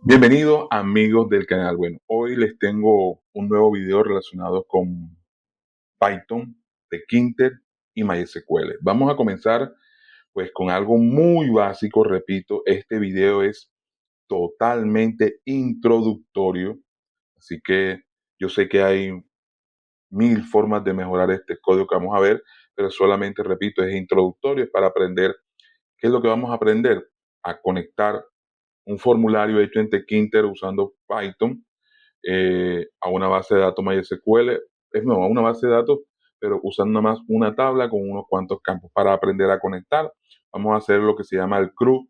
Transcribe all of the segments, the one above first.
Bienvenidos amigos del canal. Bueno, hoy les tengo un nuevo video relacionado con Python, Tkinter y MySQL. Vamos a comenzar pues con algo muy básico. Repito, este video es totalmente introductorio, así que yo sé que hay mil formas de mejorar este código que vamos a ver, pero solamente, repito, es introductorio, es para aprender. ¿Qué es lo que vamos a aprender? A conectar un formulario hecho en Tkinter usando Python a una base de datos MySQL, a una base de datos, pero usando nada más una tabla con unos cuantos campos para aprender a conectar. Vamos a hacer lo que se llama el CRUD,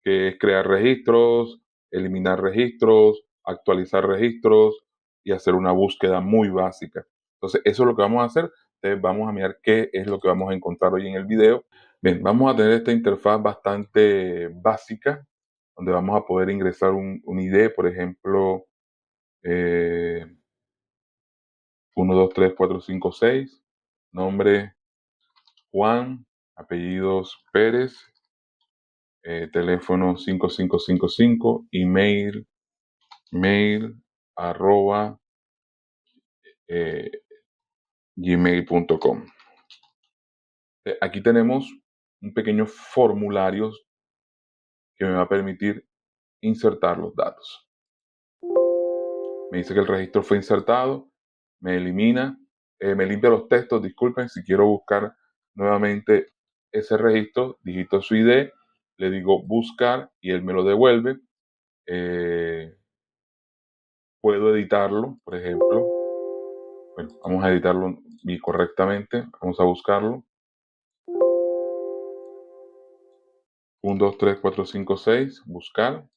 que es crear registros, eliminar registros, actualizar registros y hacer una búsqueda muy básica. Entonces, eso es lo que vamos a hacer. Entonces, vamos a mirar qué es lo que vamos a encontrar hoy en el video. Bien, vamos a tener esta interfaz bastante básica, donde vamos a poder ingresar un ID, por ejemplo, 1, 2, 3, 4, 5, 6. Nombre Juan, apellidos Pérez, teléfono 5555, email, mail, arroba, eh, gmail.com. Aquí tenemos un pequeño formulario que me va a permitir insertar los datos. Me dice que el registro fue insertado, me elimina, me limpia los textos, disculpen, si quiero buscar nuevamente ese registro, digito su ID, le digo buscar y él me lo devuelve. Puedo editarlo, por ejemplo. Bueno, vamos a editarlo y correctamente, vamos a buscarlo. 1, 2, 3, 4, 5, 6, buscar.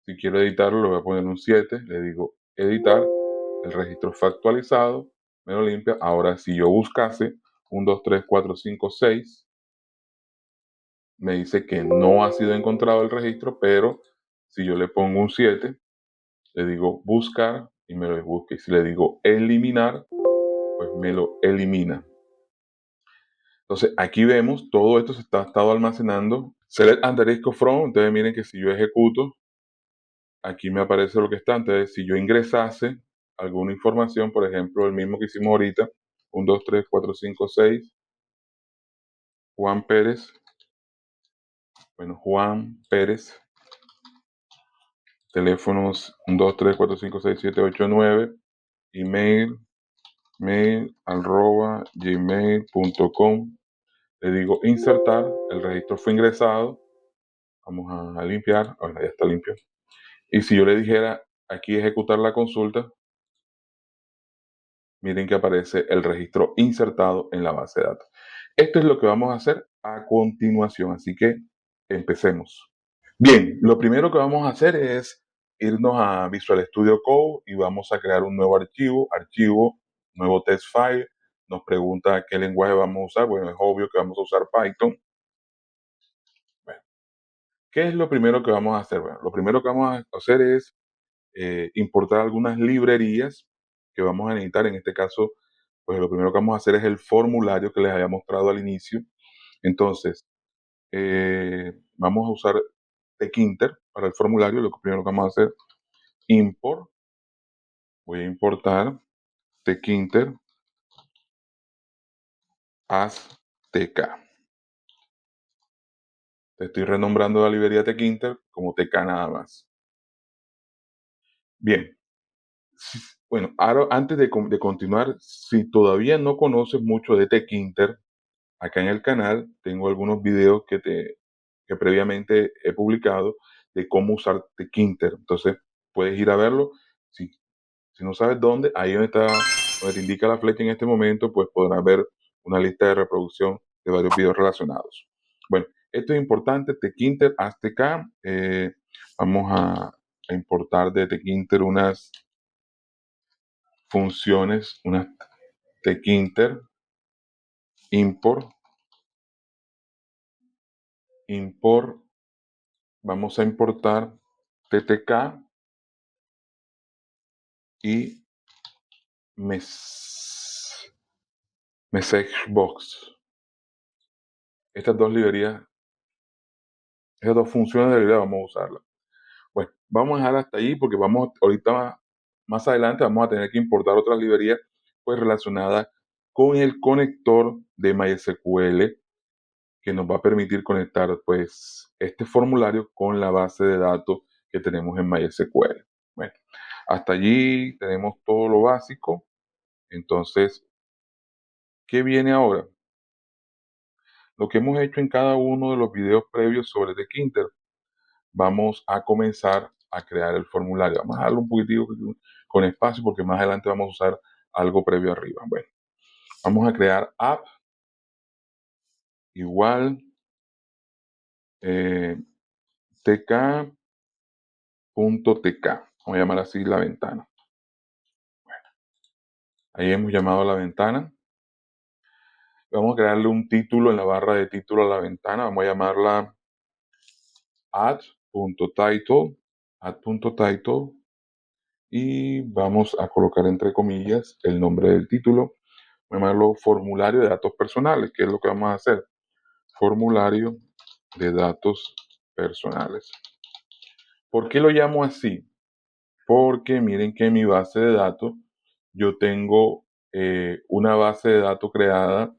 Si quiero editarlo, le voy a poner un 7, le digo editar, el registro fue actualizado, me lo limpia. Ahora, si yo buscase 1, 2, 3, 4, 5, 6, me dice que no ha sido encontrado el registro, pero si yo le pongo un 7, le digo buscar y me lo busca. Y si le digo eliminar, pues me lo elimina. Entonces, aquí vemos, todo esto se está estado almacenando. Select _ from, entonces miren que si yo ejecuto, aquí me aparece lo que está. Entonces, si yo ingresase alguna información, por ejemplo, el mismo que hicimos ahorita, 1, 2, 3, 4, 5, 6, Juan Pérez, bueno, Juan Pérez, teléfonos 1, 2, 3, 4, 5, 6, 7, 8, 9, email, mail, arroba, gmail.com, le digo insertar, el registro fue ingresado, vamos a limpiar, ahora ya está limpio. Y si yo le dijera aquí ejecutar la consulta, miren que aparece el registro insertado en la base de datos. Esto es lo que vamos a hacer a continuación, así que empecemos. Bien, lo primero que vamos a hacer es irnos a Visual Studio Code y vamos a crear un nuevo archivo, nuevo test file. Nos pregunta qué lenguaje vamos a usar. Bueno, es obvio que vamos a usar Python. Bueno, ¿qué es lo primero que vamos a hacer? Bueno, lo primero que vamos a hacer es importar algunas librerías que vamos a necesitar. En este caso, pues lo primero que vamos a hacer es el formulario que les había mostrado al inicio. Entonces, vamos a usar Tkinter para el formulario. Lo primero que vamos a hacer, import. Voy a importar Tkinter as tk. Estoy renombrando la librería Tkinter como tk nada más. Bien. Bueno, ahora antes de continuar, si todavía no conoces mucho de Tkinter, acá en el canal tengo algunos videos que previamente he publicado de cómo usar Tkinter. Entonces puedes ir a verlo. Si no sabes dónde, ahí donde está, donde te indica la flecha en este momento, pues podrás ver una lista de reproducción de varios videos relacionados. Bueno, esto es importante, Tkinter ASTK. Vamos a importar de Tkinter unas funciones, unas Tkinter import. Vamos a importar ttk y messagebox. Estas dos librerías, estas dos funciones de librería vamos a usarlas. Bueno, vamos a dejar hasta ahí porque vamos ahorita más adelante vamos a tener que importar otras librerías pues relacionadas con el conector de MySQL que nos va a permitir conectar pues este formulario con la base de datos que tenemos en MySQL. Bueno, hasta allí tenemos todo lo básico. Entonces, ¿qué viene ahora? Lo que hemos hecho en cada uno de los videos previos sobre The Kinter, vamos a comenzar a crear el formulario. Vamos a darle un poquitico con espacio porque más adelante vamos a usar algo previo arriba. Bueno, vamos a crear app igual tk.tk. Vamos a llamar así la ventana. Ahí hemos llamado a la ventana. Vamos a crearle un título en la barra de título a la ventana. Vamos a llamarla add.title. Add.title. Y vamos a colocar entre comillas el nombre del título. Vamos a llamarlo formulario de datos personales, que es lo que vamos a hacer. Formulario de datos personales. ¿Por qué lo llamo así? Porque miren que en mi base de datos yo tengo una base de datos creada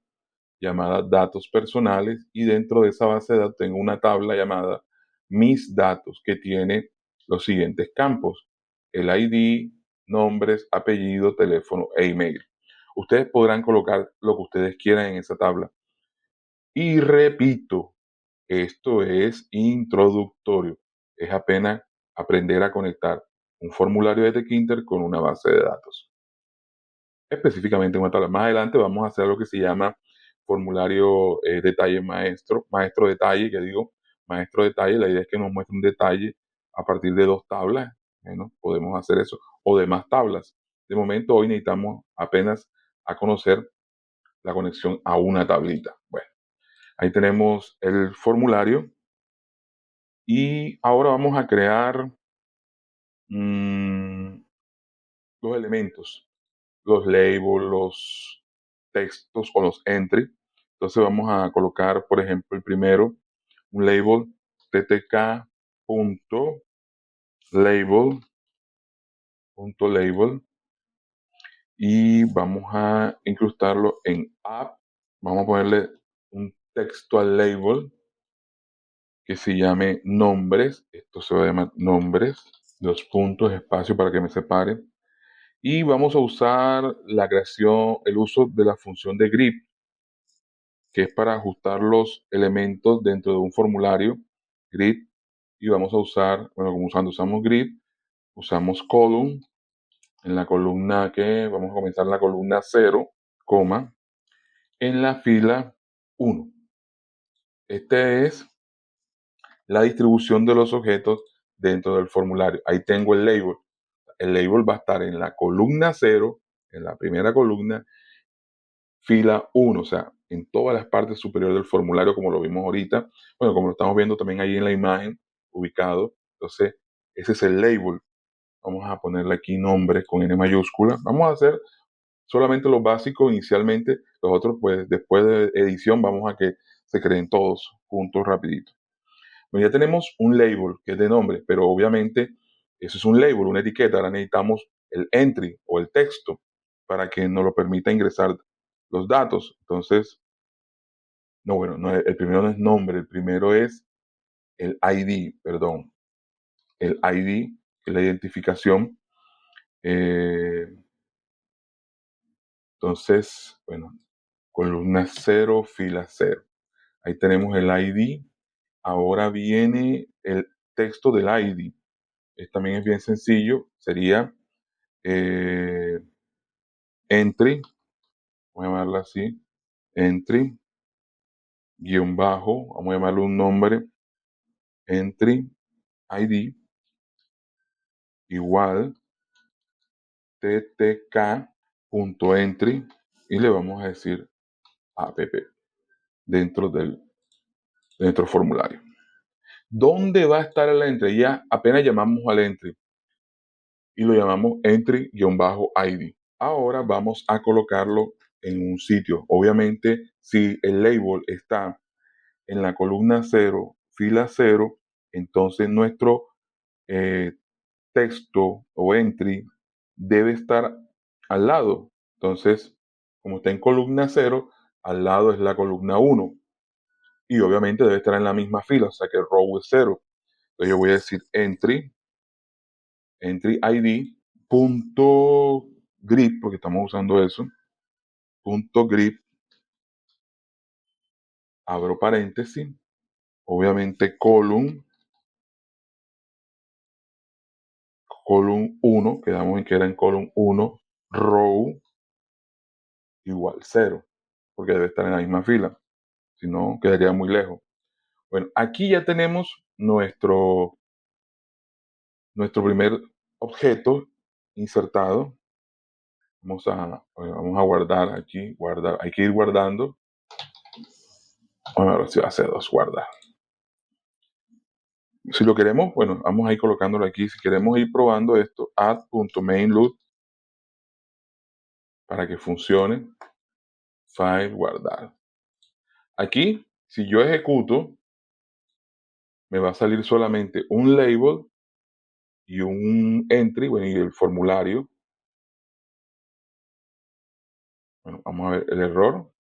llamada datos personales y dentro de esa base de datos tengo una tabla llamada mis datos que tiene los siguientes campos: el ID, nombres, apellido, teléfono e email. Ustedes podrán colocar lo que ustedes quieran en esa tabla. Y repito, esto es introductorio. Es apenas aprender a conectar un formulario de Tkinter con una base de datos. Específicamente en una tabla. Más adelante vamos a hacer lo que se llama formulario detalle maestro, maestro detalle, que digo, maestro detalle. La idea es que nos muestre un detalle a partir de dos tablas. Bueno, podemos hacer eso. O de más tablas. De momento hoy necesitamos apenas a conocer la conexión a una tablita. Bueno, ahí tenemos el formulario. Y ahora vamos a crear los elementos, los labels, los textos o los entry. Entonces vamos a colocar, por ejemplo, el primero, un label ttk.label y vamos a incrustarlo en app. Vamos a ponerle un texto al label que se llame nombres. Esto se va a llamar nombres. Dos puntos, espacio para que me separe. Y vamos a usar la creación, el uso de la función de grid, que es para ajustar los elementos dentro de un formulario grid. Y vamos a usar, bueno, como usamos grid, usamos column. En la columna que vamos a comenzar en la columna 0, coma, en la fila 1. Esta es la distribución de los objetos dentro del formulario. Ahí tengo el label. El label va a estar en la columna 0, en la primera columna, fila 1, o sea, en todas las partes superiores del formulario, como lo vimos ahorita. Bueno, como lo estamos viendo también ahí en la imagen, ubicado. Entonces, ese es el label. Vamos a ponerle aquí nombre con N mayúscula. Vamos a hacer solamente lo básico inicialmente. Los otros, pues, después de edición, vamos a que se creen todos juntos rapidito. Bueno, ya tenemos un label que es de nombre, pero obviamente eso es un label, una etiqueta. Ahora necesitamos el entry o el texto para que nos lo permita ingresar los datos. Entonces, no, bueno, no, el primero no es nombre, el primero es el ID, perdón. El ID, que es la identificación. Entonces, bueno, columna 0, fila 0. Ahí tenemos el ID. Ahora viene el texto del ID. También es bien sencillo. Sería entry, voy a llamarla así, entry, guión bajo, vamos a llamarle un nombre, entry, ID, igual, ttk.entry, y le vamos a decir app dentro del formulario. ¿Dónde va a estar el entry? Ya apenas llamamos al entry y lo llamamos entry-id. Ahora vamos a colocarlo en un sitio. Obviamente, si el label está en la columna 0, fila 0, entonces nuestro texto o entry debe estar al lado. Entonces, como está en columna 0, al lado es la columna 1. Y obviamente debe estar en la misma fila, o sea que row es 0. Entonces yo voy a decir entry ID, punto grip, porque estamos usando eso, punto grip, abro paréntesis, obviamente column 1, quedamos en que era en column 1, row igual 0, porque debe estar en la misma fila, si no quedaría muy lejos. Bueno, aquí ya tenemos nuestro primer objeto insertado. Vamos a guardar aquí, hay que ir guardando. Vamos a ver si hace 2, guardar. Si lo queremos, bueno, vamos a ir colocándolo aquí. Si queremos ir probando esto, add.mainload para que funcione. File, guardar. Aquí, si yo ejecuto, me va a salir solamente un label y un entry, bueno, y el formulario. Bueno, vamos a ver el error.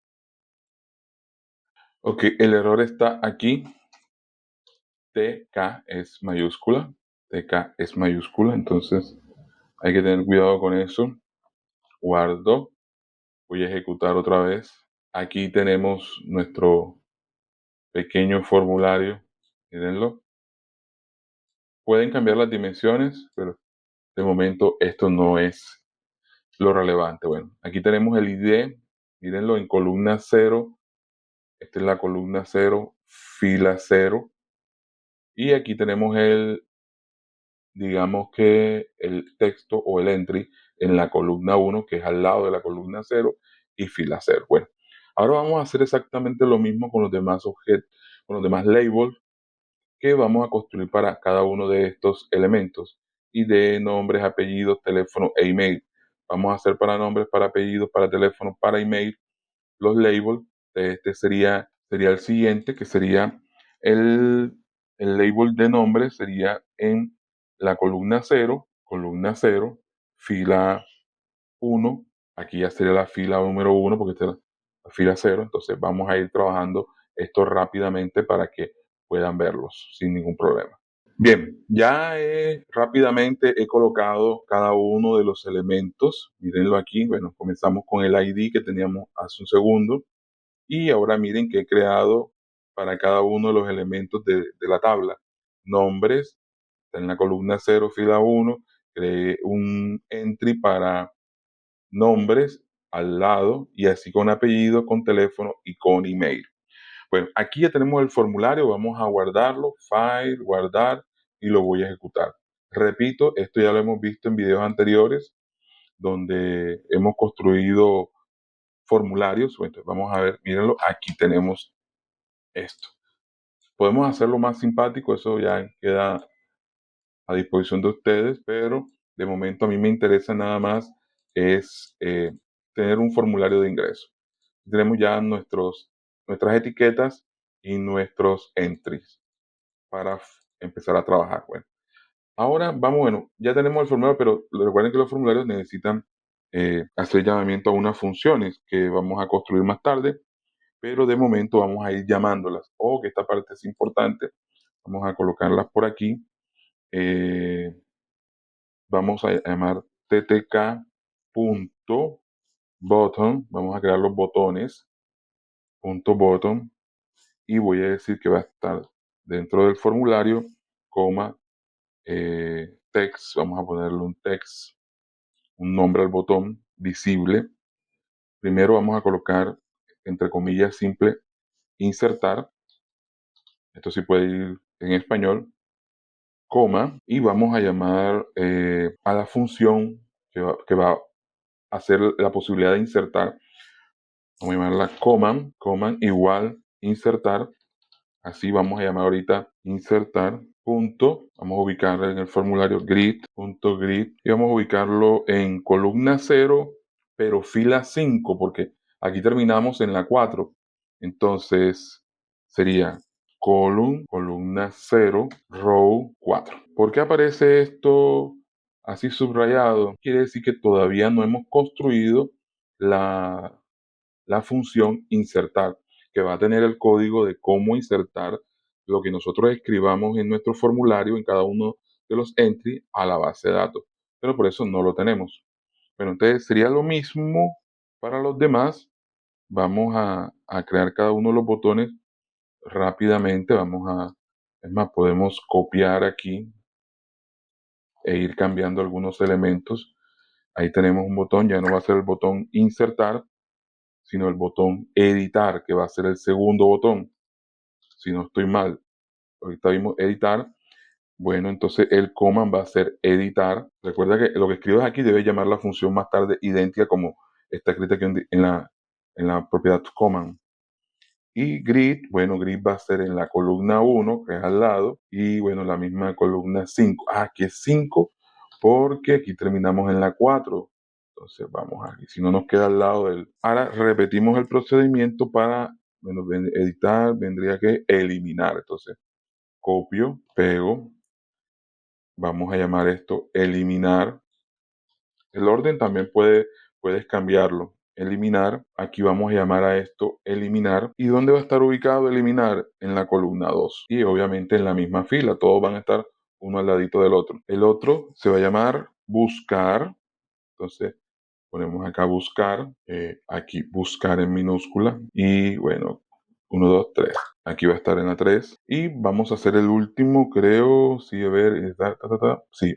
Ok, el error está aquí. TK es mayúscula. TK es mayúscula, entonces hay que tener cuidado con eso. Guardo. Voy a ejecutar otra vez. Aquí tenemos nuestro pequeño formulario. Mírenlo. Pueden cambiar las dimensiones, pero de momento esto no es lo relevante. Bueno, aquí tenemos el ID. Mírenlo en columna 0. Esta es la columna 0, fila 0. Y aquí tenemos digamos que el texto o el entry en la columna 1, que es al lado de la columna 0 y fila 0. Bueno, ahora vamos a hacer exactamente lo mismo con los demás objetos, con los demás labels que vamos a construir para cada uno de estos elementos. ID, nombres, apellidos, teléfono e email. Vamos a hacer para nombres, para apellidos, para teléfono, para email, los labels. Este sería el siguiente, que sería el label de nombre, sería en la columna 0, fila 1. Aquí ya sería la fila número 1 porque esta es la fila 0. Entonces vamos a ir trabajando esto rápidamente para que puedan verlos sin ningún problema. Bien, ya rápidamente he colocado cada uno de los elementos. Mírenlo aquí. Bueno, comenzamos con el ID que teníamos hace un segundo. Y ahora miren que he creado para cada uno de los elementos de la tabla. Nombres, está en la columna 0, fila 1. Creé un entry para nombres al lado y así con apellido, con teléfono y con email. Bueno, aquí ya tenemos el formulario, vamos a guardarlo, file, guardar y lo voy a ejecutar. Repito, esto ya lo hemos visto en videos anteriores donde hemos construido formularios. Entonces vamos a ver, mírenlo, aquí tenemos esto. Podemos hacerlo más simpático, eso ya queda a disposición de ustedes, pero de momento a mí me interesa nada más es tener un formulario de ingreso. Tenemos ya nuestras etiquetas y nuestros entries para empezar a trabajar. Bueno, ahora vamos, bueno, ya tenemos el formulario, pero recuerden que los formularios necesitan hacer llamamiento a unas funciones que vamos a construir más tarde, pero de momento vamos a ir llamándolas. O que esta parte es importante, vamos a colocarlas por aquí. Vamos a llamar ttk.button, vamos a crear los botones, .button, y voy a decir que va a estar dentro del formulario, text, vamos a ponerle un text, un nombre al botón visible. Primero vamos a colocar, entre comillas, simple, insertar, esto sí puede ir en español, coma, y vamos a llamar a la función que va a hacer la posibilidad de insertar. Vamos a llamarla command igual insertar. Así vamos a llamar ahorita insertar punto. Vamos a ubicarlo en el formulario grid y vamos a ubicarlo en columna 0, pero fila 5, porque aquí terminamos en la 4. Entonces sería columna 0, row 4. ¿Por qué aparece esto así subrayado? Quiere decir que todavía no hemos construido la función insertar, que va a tener el código de cómo insertar lo que nosotros escribamos en nuestro formulario, en cada uno de los entries, a la base de datos. Pero por eso no lo tenemos. Bueno, entonces sería lo mismo para los demás. Vamos a crear cada uno de los botones rápidamente. Es más, podemos copiar aquí e ir cambiando algunos elementos. Ahí tenemos un botón, ya no va a ser el botón insertar, sino el botón editar, que va a ser el segundo botón, si no estoy mal. Ahorita vimos editar. Bueno, entonces el command va a ser editar. Recuerda que lo que escribas aquí debe llamar la función más tarde idéntica como está escrita aquí en la propiedad command. Y grid, bueno, grid va a ser en la columna 1, que es al lado, y bueno, la misma columna 5. Aquí es 5 porque aquí terminamos en la 4. Entonces vamos aquí, si no nos queda al lado del... Ahora repetimos el procedimiento para, bueno, editar, vendría que eliminar. Entonces copio, pego, vamos a llamar esto eliminar. El orden también puedes cambiarlo. Eliminar, aquí vamos a llamar a esto eliminar. ¿Y dónde va a estar ubicado eliminar? En la columna 2. Y obviamente en la misma fila, todos van a estar uno al ladito del otro. El otro se va a llamar buscar. Entonces ponemos acá buscar, aquí buscar en minúscula. Y bueno, 1, 2, 3. Aquí va a estar en la 3. Y vamos a hacer el último, creo. Sí, a ver, sí.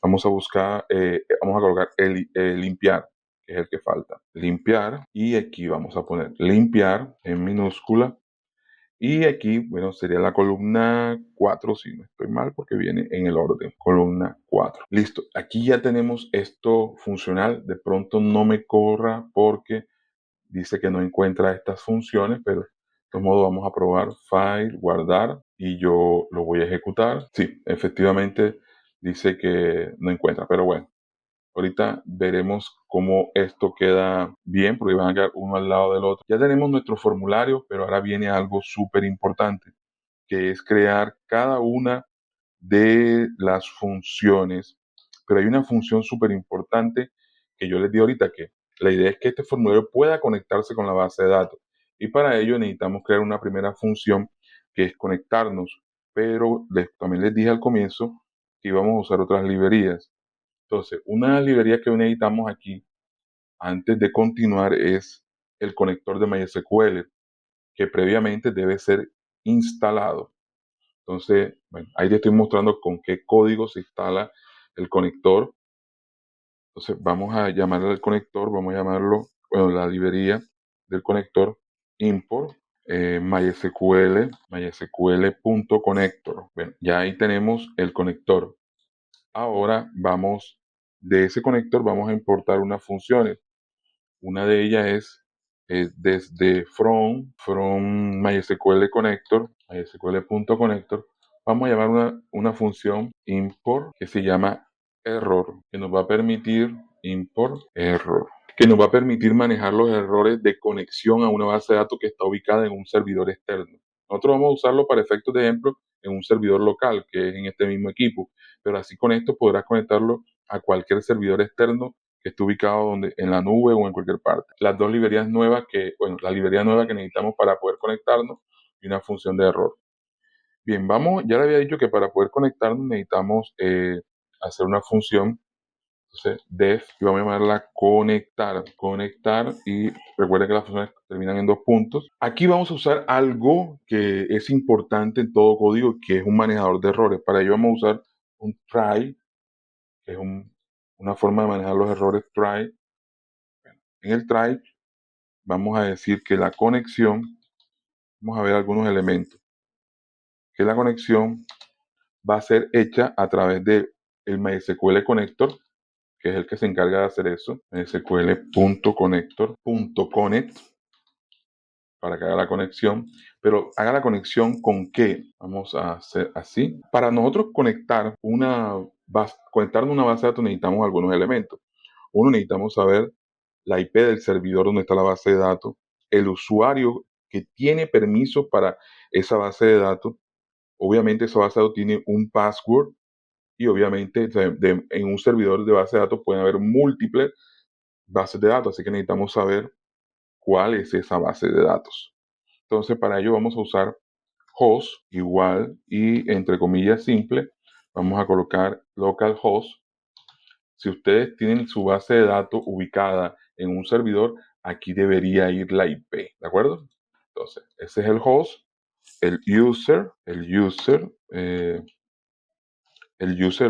Vamos a buscar, vamos a colocar limpiar, que es el que falta. Limpiar, y aquí vamos a poner limpiar en minúscula. Y aquí, bueno, sería la columna 4, si no estoy mal, porque viene en el orden. Columna 4. Listo. Aquí ya tenemos esto funcional. De pronto no me corra porque dice que no encuentra estas funciones, pero de todos modos vamos a probar file, guardar, y yo lo voy a ejecutar. Sí, efectivamente dice que no encuentra, pero bueno, ahorita veremos cómo esto queda bien, porque van a quedar uno al lado del otro. Ya tenemos nuestro formulario, pero ahora viene algo súper importante, que es crear cada una de las funciones. Pero hay una función súper importante que yo les di ahorita, que la idea es que este formulario pueda conectarse con la base de datos. Y para ello necesitamos crear una primera función que es conectarnos. Pero también les dije al comienzo que íbamos a usar otras librerías. Entonces, una de las librerías que necesitamos aquí, antes de continuar, es el conector de MySQL, que previamente debe ser instalado. Entonces, bueno, ahí te estoy mostrando con qué código se instala el conector. Entonces, vamos a llamarle al conector, vamos a llamarlo, bueno, la librería del conector, import mysql.connector. Bueno, ya ahí tenemos el conector. Ahora de ese conector vamos a importar unas funciones. Una de ellas es desde from MySQL connector, mysql.connector, vamos a llamar una función import que se llama error, que nos va a permitir import error, que nos va a permitir manejar los errores de conexión a una base de datos que está ubicada en un servidor externo. Nosotros vamos a usarlo para efectos de ejemplo en un servidor local, que es en este mismo equipo, pero así con esto podrás conectarlo a cualquier servidor externo que esté ubicado en la nube o en cualquier parte. Las dos librerías nuevas la librería nueva que necesitamos para poder conectarnos y una función de error. Bien, ya le había dicho que para poder conectarnos necesitamos hacer una función. Entonces, def, y vamos a llamarla conectar, y recuerden que las funciones terminan en 2 puntos. Aquí vamos a usar algo que es importante en todo código, que es un manejador de errores. Para ello vamos a usar un try, que es una forma de manejar los errores try. En el try vamos a decir que la conexión, vamos a ver algunos elementos, que la conexión va a ser hecha a través de el MySQL Connector, que es el que se encarga de hacer eso, mysql.connector.connect, para que haga la conexión. Pero haga la conexión ¿con qué? Vamos a hacer así. Para nosotros conectarnos a una base de datos necesitamos algunos elementos. Uno, necesitamos saber la IP del servidor donde está la base de datos, el usuario que tiene permisos para esa base de datos. Obviamente esa base de datos tiene un password y obviamente en un servidor de base de datos pueden haber múltiples bases de datos, así que necesitamos saber cuál es esa base de datos. Entonces para ello vamos a usar host igual y entre comillas simple, vamos a colocar localhost. Si ustedes tienen su base de datos ubicada en un servidor, aquí debería ir la IP, ¿de acuerdo? Entonces, ese es el host, el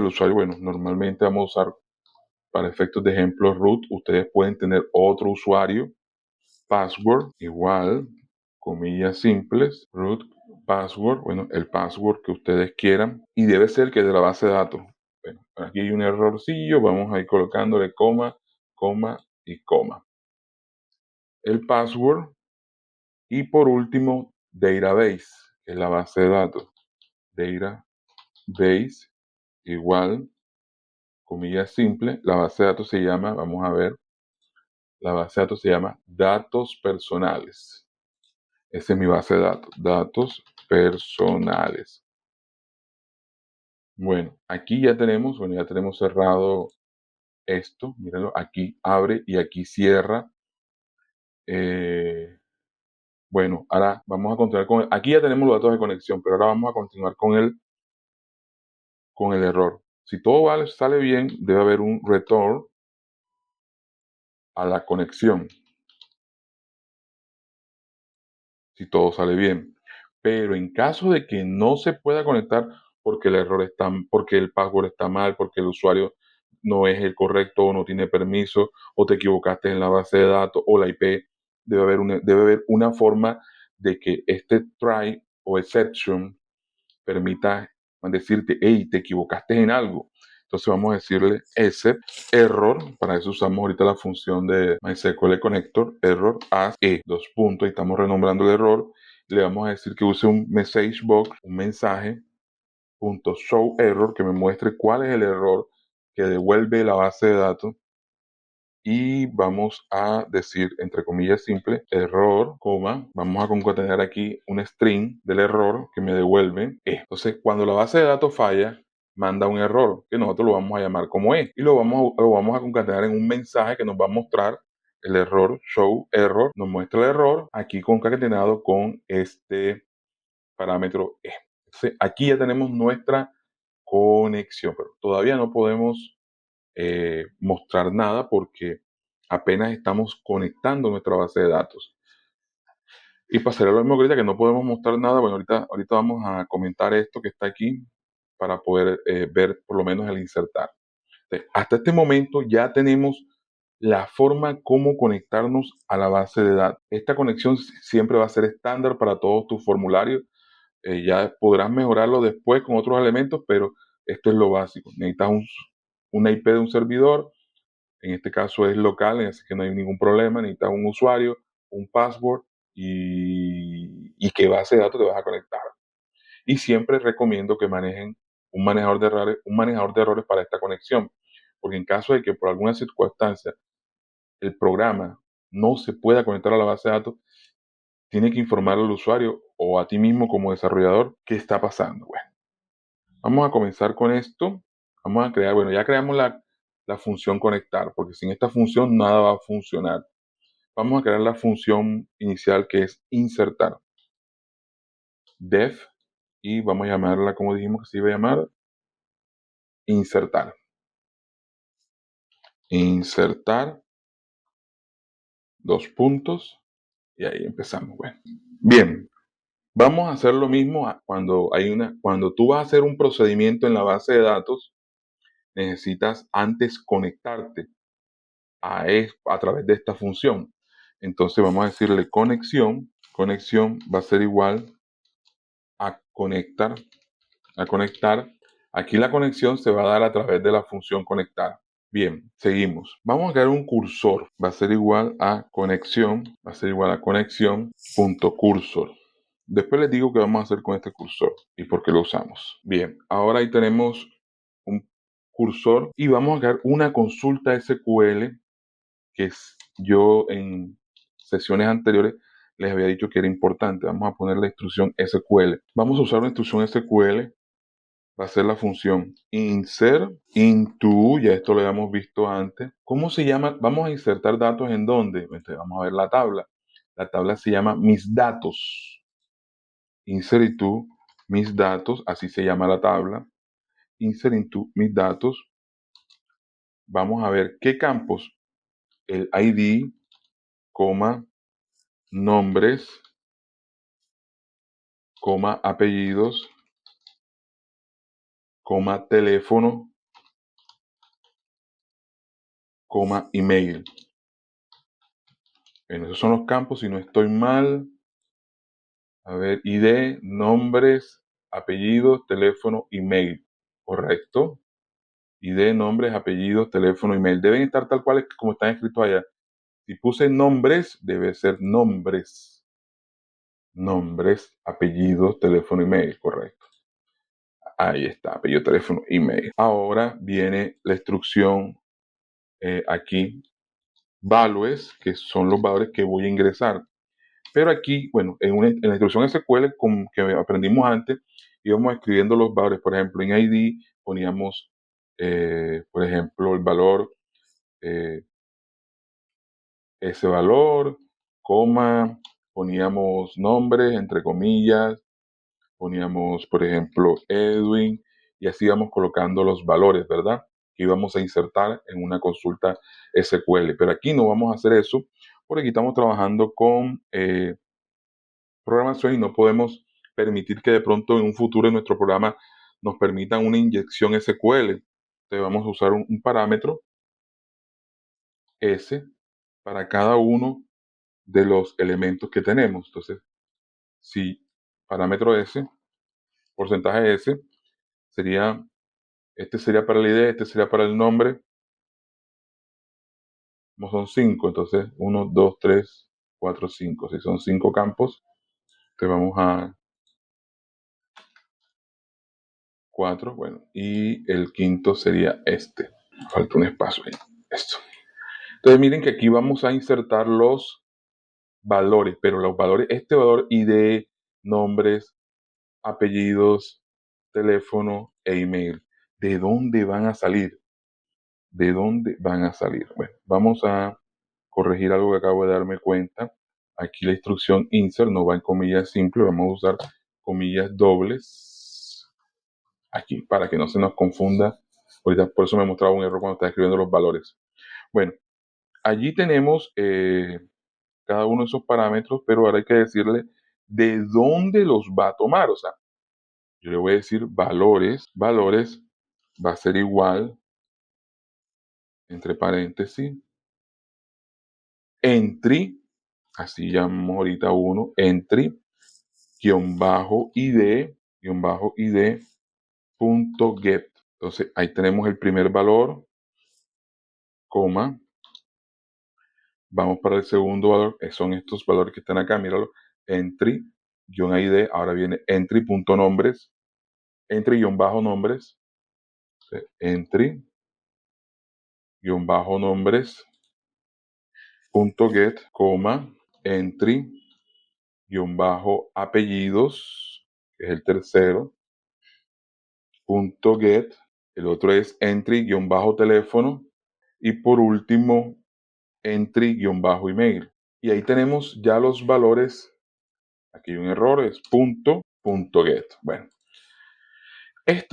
usuario, bueno, normalmente vamos a usar para efectos de ejemplo root, ustedes pueden tener otro usuario, password igual, comillas simples, root, password, bueno, el password que ustedes quieran y debe ser que de la base de datos. Bueno, aquí hay un errorcillo, vamos a ir colocándole coma, coma y coma. El password y por último, database, que es la base de datos. Database igual, comillas simple, la base de datos se llama, vamos a ver, la base de datos se llama datos personales. Esa es mi base de datos, datos personales. Bueno, aquí ya tenemos, cerrado esto, mírenlo, aquí abre y aquí cierra. Bueno, ahora vamos a continuar con, aquí ya tenemos los datos de conexión, pero ahora vamos a continuar con el error. Si todo sale bien, debe haber un return a la conexión. Si todo sale bien. Pero en caso de que no se pueda conectar porque el error está, porque el password está mal, porque el usuario no es el correcto o no tiene permiso o te equivocaste en la base de datos o la IP, debe haber una forma de que este try o exception permita decirte, hey, te equivocaste en algo. Entonces vamos a decirle except error, para eso usamos ahorita la función de MySQL Connector, error as dos puntos, y estamos renombrando el error. Le vamos a decir que use un message box, un mensaje, punto show error, que me muestre cuál es el error que devuelve la base de datos. Y vamos a decir, entre comillas simple, error, coma, vamos a concatenar aquí un string del error que me devuelve E. Entonces, cuando la base de datos falla, manda un error que nosotros lo vamos a llamar como E. Y lo vamos a concatenar en un mensaje que nos va a mostrar el error, show error, nos muestra el error aquí concatenado con este parámetro E. Entonces, aquí ya tenemos nuestra conexión, pero todavía no podemos mostrar nada porque apenas estamos conectando nuestra base de datos. Y pasaré lo mismo que ahorita, que no podemos mostrar nada. Bueno, ahorita vamos a comentar esto que está aquí para poder ver por lo menos el insertar. Entonces, hasta este momento ya tenemos la forma como conectarnos a la base de datos. Esta conexión siempre va a ser estándar para todos tus formularios. Ya podrás mejorarlo después con otros elementos, pero esto es lo básico. Necesitas una IP de un servidor, en este caso es local, así que no hay ningún problema. Necesitas un usuario, un password y qué base de datos te vas a conectar. Y siempre recomiendo que manejen un manejador de errores para esta conexión, porque en caso de que por alguna circunstancia el programa no se pueda conectar a la base de datos, tiene que informar al usuario o a ti mismo como desarrollador qué está pasando. Bueno, vamos a comenzar con esto. Vamos a crear, bueno, ya creamos la función conectar, porque sin esta función nada va a funcionar. Vamos a crear la función inicial que es insertar. Def, y vamos a llamarla, como dijimos que se iba a llamar, insertar. Insertar, dos puntos, y ahí empezamos. Bueno, bien, vamos a hacer lo mismo cuando tú vas a hacer un procedimiento en la base de datos, necesitas antes conectarte a través de esta función. Entonces vamos a decirle conexión. Conexión va a ser igual a conectar. Aquí la conexión se va a dar a través de la función conectar. Bien, seguimos. Vamos a crear un cursor. Va a ser igual a conexión. Va a ser igual a conexión.cursor. Después les digo qué vamos a hacer con este cursor y por qué lo usamos. Bien, ahora ahí tenemos un cursor y vamos a crear una consulta SQL que yo en sesiones anteriores les había dicho que era importante. Vamos a poner la instrucción SQL. Vamos a usar una instrucción SQL. Va a ser la función insert into, ya esto lo habíamos visto antes. ¿Cómo se llama? Vamos a insertar datos en dónde. Entonces, vamos a ver la tabla. La tabla se llama mis datos. Insert into mis datos, así se llama la tabla. Insert into mis datos. Vamos a ver qué campos. El ID, coma, nombres, coma, apellidos, coma, teléfono, coma, email. Bueno, esos son los campos, si no estoy mal. A ver, ID, nombres, apellidos, teléfono, email. ¿Correcto? ID, nombres, apellidos, teléfono, email. Deben estar tal cual como están escritos allá. Si puse nombres, debe ser nombres. Nombres, apellidos, teléfono, email. Correcto. Ahí está, apellido, teléfono, email. Ahora viene la instrucción aquí. Values, que son los valores que voy a ingresar. Pero aquí, bueno, en la instrucción SQL que aprendimos antes, íbamos escribiendo los valores. Por ejemplo, en ID poníamos, por ejemplo, el valor, ese valor, coma, poníamos nombres, entre comillas, poníamos, por ejemplo, Edwin, y así íbamos colocando los valores, ¿verdad? Que íbamos a insertar en una consulta SQL. Pero aquí no vamos a hacer eso, porque aquí estamos trabajando con programación y no podemos permitir que de pronto en un futuro en nuestro programa nos permitan una inyección SQL. Entonces vamos a usar un parámetro S para cada uno de los elementos que tenemos. Entonces, si parámetro S, porcentaje S, sería, este sería para la ID, este sería para el nombre, como son 5, entonces 1, 2, 3, 4, 5. Si son 5 campos, te vamos a 4, bueno, y el quinto sería este. Falta un espacio ahí. Esto. Entonces miren que aquí vamos a insertar los valores, pero los valores, este valor ID, nombres, apellidos, teléfono e email. ¿De dónde van a salir? ¿De dónde van a salir? Bueno, vamos a corregir algo que acabo de darme cuenta. Aquí la instrucción insert no va en comillas simples, vamos a usar comillas dobles. Aquí, para que no se nos confunda. Ahorita por eso me mostraba un error cuando estaba escribiendo los valores. Bueno, allí tenemos cada uno de esos parámetros, pero ahora hay que decirle de dónde los va a tomar. O sea, yo le voy a decir valores va a ser igual, entre paréntesis, entry, así llamamos ahorita uno, entry, id, punto get. Entonces ahí tenemos el primer valor, coma, vamos para el segundo valor, son estos valores que están acá, míralo, entry, id, ahora viene entry.nombres, entry-nombres, entry-nombres, punto get, coma, entry-apellidos, que es el tercero, punto get, el otro es entry-teléfono, y por último, entry-email. Y ahí tenemos ya los valores. Aquí hay un error, es punto get. Bueno,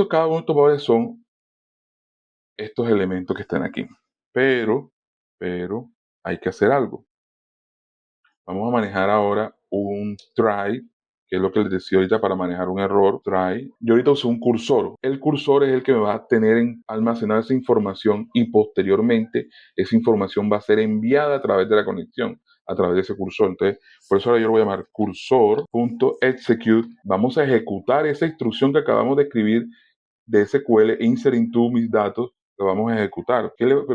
cada uno de estos valores son estos elementos que están aquí. Pero hay que hacer algo. Vamos a manejar ahora un try, que es lo que les decía ahorita para manejar un error, try. Yo ahorita uso un cursor. El cursor es el que me va a tener almacenada esa información y posteriormente esa información va a ser enviada a través de la conexión, a través de ese cursor. Entonces, por eso ahora yo lo voy a llamar cursor.execute. Vamos a ejecutar esa instrucción que acabamos de escribir de SQL, insert into mis datos, lo vamos a ejecutar. Pero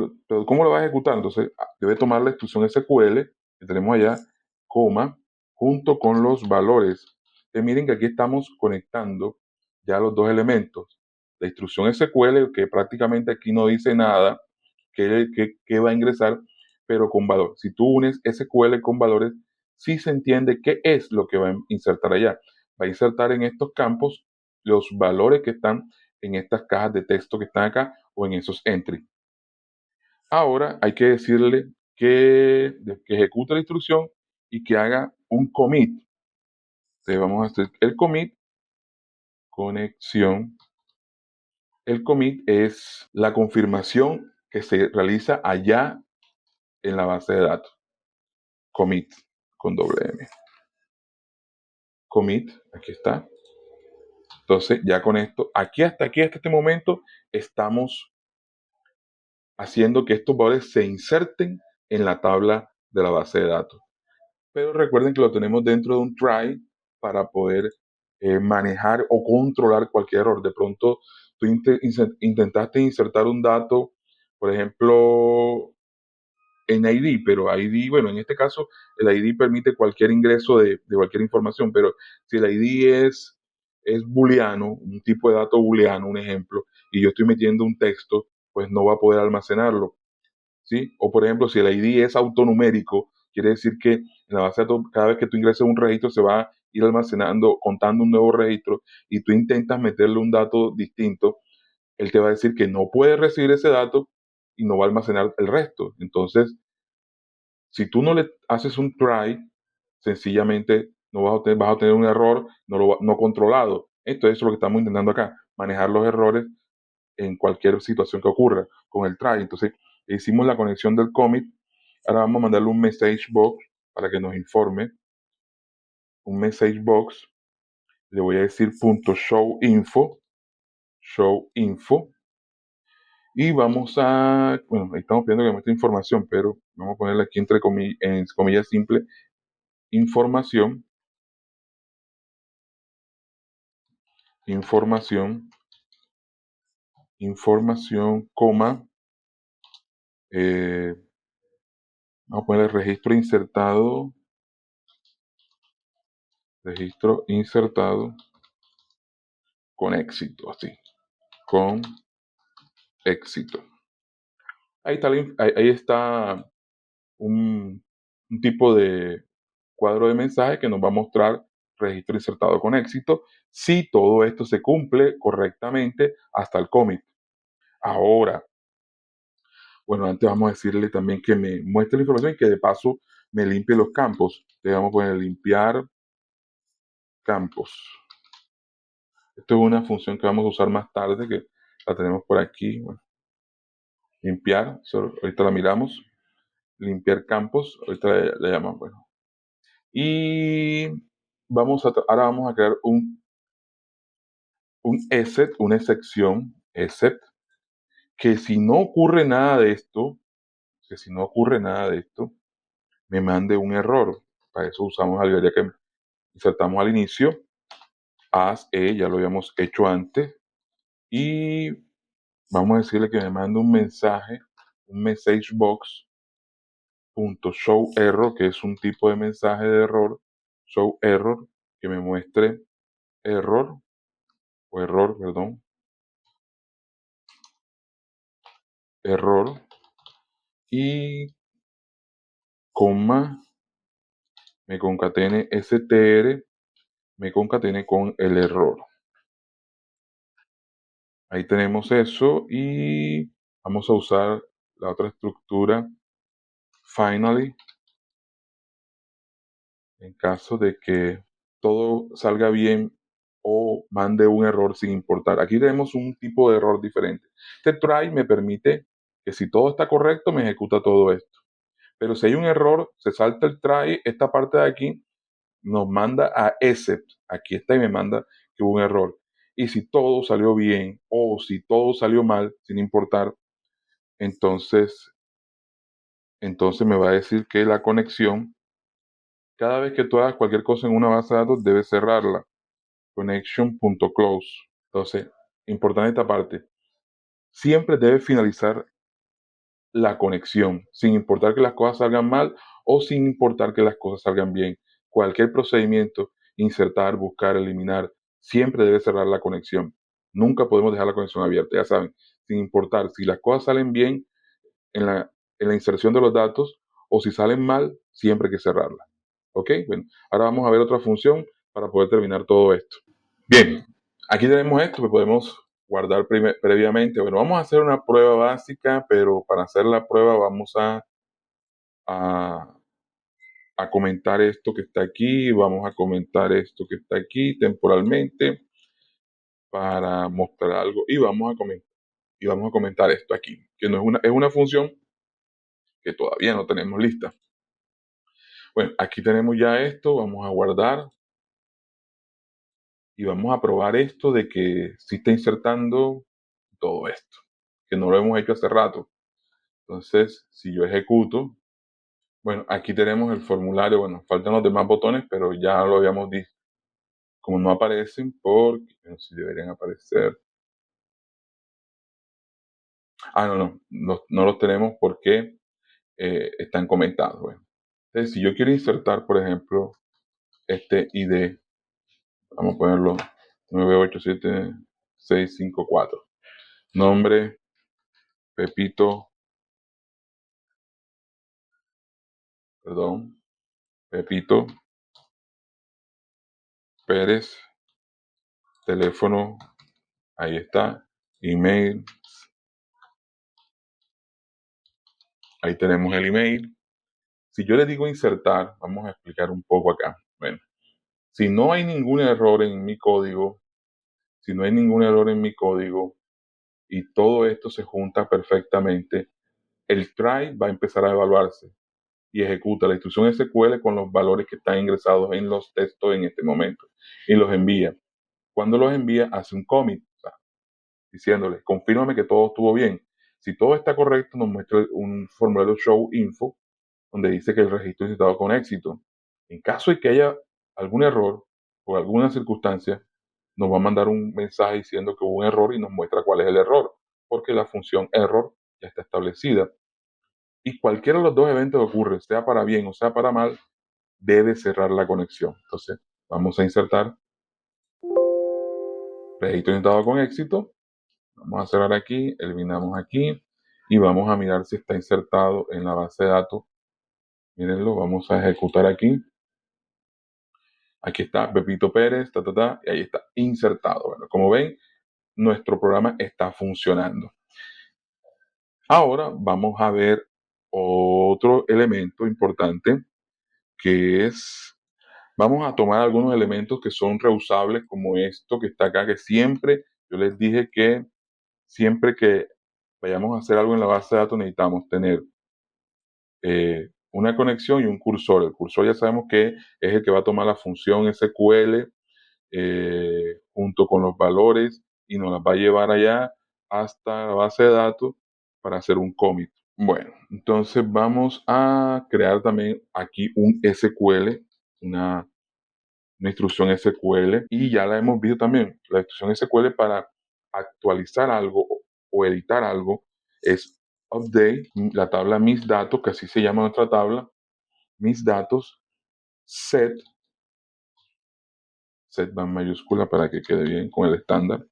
¿cómo lo va a ejecutar? Entonces, debe tomar la instrucción SQL que tenemos allá, coma, junto con los valores. Miren que aquí estamos conectando ya los dos elementos. La instrucción SQL, que prácticamente aquí no dice nada, que va a ingresar, pero con valor. Si tú unes SQL con valores, sí se entiende qué es lo que va a insertar allá. Va a insertar en estos campos los valores que están en estas cajas de texto que están acá o en esos entries. Ahora hay que decirle que ejecute la instrucción y que haga un commit. Entonces vamos a hacer el commit, conexión. El commit es la confirmación que se realiza allá en la base de datos. Commit con doble M. Commit, aquí está. Entonces ya con esto, hasta este momento, estamos haciendo que estos valores se inserten en la tabla de la base de datos. Pero recuerden que lo tenemos dentro de un try para poder manejar o controlar cualquier error. De pronto tú intentaste insertar un dato, por ejemplo, en ID, pero ID, bueno, en este caso el ID permite cualquier ingreso de cualquier información, pero si el ID es booleano, un tipo de dato booleano, un ejemplo, y yo estoy metiendo un texto, pues no va a poder almacenarlo, ¿sí? O por ejemplo, si el ID es autonumérico, quiere decir que en la base de datos, cada vez que tú ingreses un registro, se va a ir almacenando, contando un nuevo registro, y tú intentas meterle un dato distinto, él te va a decir que no puede recibir ese dato y no va a almacenar el resto. Entonces, si tú no le haces un try, sencillamente no vas a tener un error no controlado. Entonces, eso es lo que estamos intentando acá, manejar los errores en cualquier situación que ocurra con el try. Entonces, hicimos la conexión del commit. Ahora vamos a mandarle un message box para que nos informe. Un message box. Le voy a decir .show info. Show info. Y vamos bueno, ahí estamos pidiendo que muestre información, pero vamos a ponerle aquí en comillas simple, información, información, información, coma, eh, vamos a poner registro insertado con éxito, así, con éxito. Ahí está un tipo de cuadro de mensaje que nos va a mostrar registro insertado con éxito si todo esto se cumple correctamente hasta el commit. Ahora, bueno, antes vamos a decirle también que me muestre la información y que de paso me limpie los campos. Le vamos a poner limpiar campos. Esto es una función que vamos a usar más tarde, que la tenemos por aquí. Bueno, limpiar, ahorita la miramos. Limpiar campos, ahorita le llamamos. Bueno. Y ahora vamos a crear un ESET, una excepción ESET, que si no ocurre nada de esto, me mande un error. Para eso usamos algo ya que insertamos al inicio. Ya lo habíamos hecho antes. Y vamos a decirle que me mande un mensaje, un message box .show error, que es un tipo de mensaje de error, show error, que me muestre error, perdón, error, y coma, me concatene str, me concatene con el error. Ahí tenemos eso y vamos a usar la otra estructura, finally, en caso de que todo salga bien o mande un error sin importar. Aquí tenemos un tipo de error diferente. Este try me permite que si todo está correcto, me ejecuta todo esto. Pero si hay un error, se salta el try, esta parte de aquí nos manda a except. Aquí está y me manda que hubo un error. Y si todo salió bien o si todo salió mal, sin importar, entonces me va a decir que la conexión, cada vez que tú hagas cualquier cosa en una base de datos, debes cerrarla. Connection.close. Entonces, importante esta parte. Siempre debe finalizar la conexión, sin importar que las cosas salgan mal o sin importar que las cosas salgan bien. Cualquier procedimiento, insertar, buscar, eliminar, siempre debe cerrar la conexión. Nunca podemos dejar la conexión abierta, ya saben, sin importar si las cosas salen bien en la inserción de los datos o si salen mal, siempre hay que cerrarla. ¿Ok? Bueno, ahora vamos a ver otra función para poder terminar todo esto. Bien, aquí tenemos esto que podemos guardar previamente. Bueno, vamos a hacer una prueba básica, pero para hacer la prueba vamos a, a comentar esto que está aquí, vamos a comentar esto que está aquí temporalmente para mostrar algo y vamos a comentar esto aquí, que no es una función que todavía no tenemos lista. Bueno, aquí tenemos ya esto, vamos a guardar y vamos a probar esto de que sí está insertando todo esto, que no lo hemos hecho hace rato. Entonces, si yo ejecuto, bueno, aquí tenemos el formulario, bueno, faltan los demás botones, pero ya lo habíamos dicho. Como no aparecen, porque, no sé si deberían aparecer. No los tenemos porque están comentados. Bueno. Entonces, si yo quiero insertar, por ejemplo, este ID, vamos a ponerlo 987-654. Nombre, Pepito, perdón, Pepito Pérez, teléfono, ahí está, email, ahí tenemos el email. Si yo le digo insertar, vamos a explicar un poco acá. Bueno, si no hay ningún error en mi código, si no hay ningún error en mi código y todo esto se junta perfectamente, el try va a empezar a evaluarse y ejecuta la instrucción SQL con los valores que están ingresados en los textos en este momento y los envía. Cuando los envía, hace un commit, o sea, diciéndole, confírmame que todo estuvo bien. Si todo está correcto, nos muestra un formulario show info donde dice que el registro es insertado con éxito. En caso de que haya algún error o alguna circunstancia, nos va a mandar un mensaje diciendo que hubo un error y nos muestra cuál es el error, porque la función error ya está establecida. Y cualquiera de los dos eventos que ocurre, sea para bien o sea para mal, debe cerrar la conexión. Entonces, vamos a insertar registro insertado con éxito. Vamos a cerrar aquí, eliminamos aquí y vamos a mirar si está insertado en la base de datos. Mírenlo, vamos a ejecutar aquí. Aquí está Pepito Pérez, y ahí está insertado. Bueno, como ven, nuestro programa está funcionando. Ahora vamos a ver otro elemento importante que es, vamos a tomar algunos elementos que son reusables como esto que está acá, que siempre, yo les dije que siempre que vayamos a hacer algo en la base de datos necesitamos tener una conexión y un cursor. El cursor ya sabemos que es el que va a tomar la función SQL junto con los valores y nos las va a llevar allá hasta la base de datos para hacer un commit. Bueno, entonces vamos a crear también aquí un SQL, una instrucción SQL y ya la hemos visto también. La instrucción SQL para actualizar algo o editar algo es update, la tabla mis datos, que así se llama nuestra tabla, mis datos, set va en mayúscula para que quede bien con el estándar,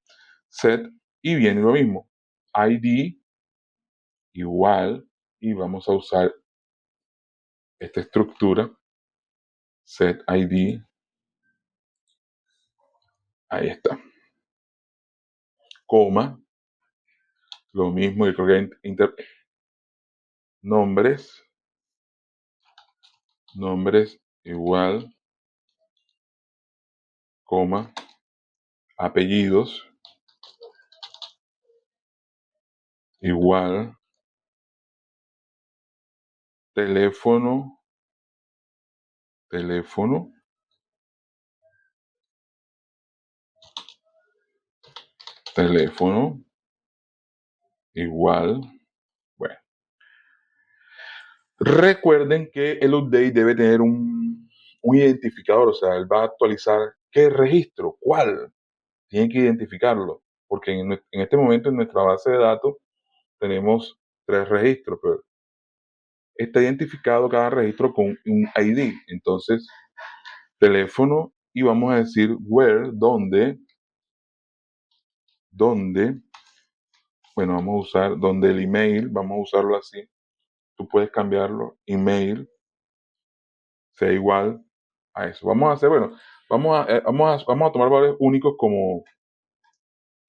set, y viene lo mismo, ID igual, y vamos a usar esta estructura, set ID, ahí está, coma, lo mismo, y creo que nombres igual, coma, apellidos igual, teléfono, teléfono, teléfono igual. Bueno, recuerden que el update debe tener un identificador, o sea, él va a actualizar qué registro, cuál, tiene que identificarlo, porque en este momento en nuestra base de datos tenemos 3 registros, pero está identificado cada registro con un ID. Entonces, teléfono y vamos a decir where, dónde, bueno, vamos a usar donde el email, vamos a usarlo así. Tú puedes cambiarlo, email, sea igual, a eso. Vamos a hacer, bueno, vamos a tomar valores únicos como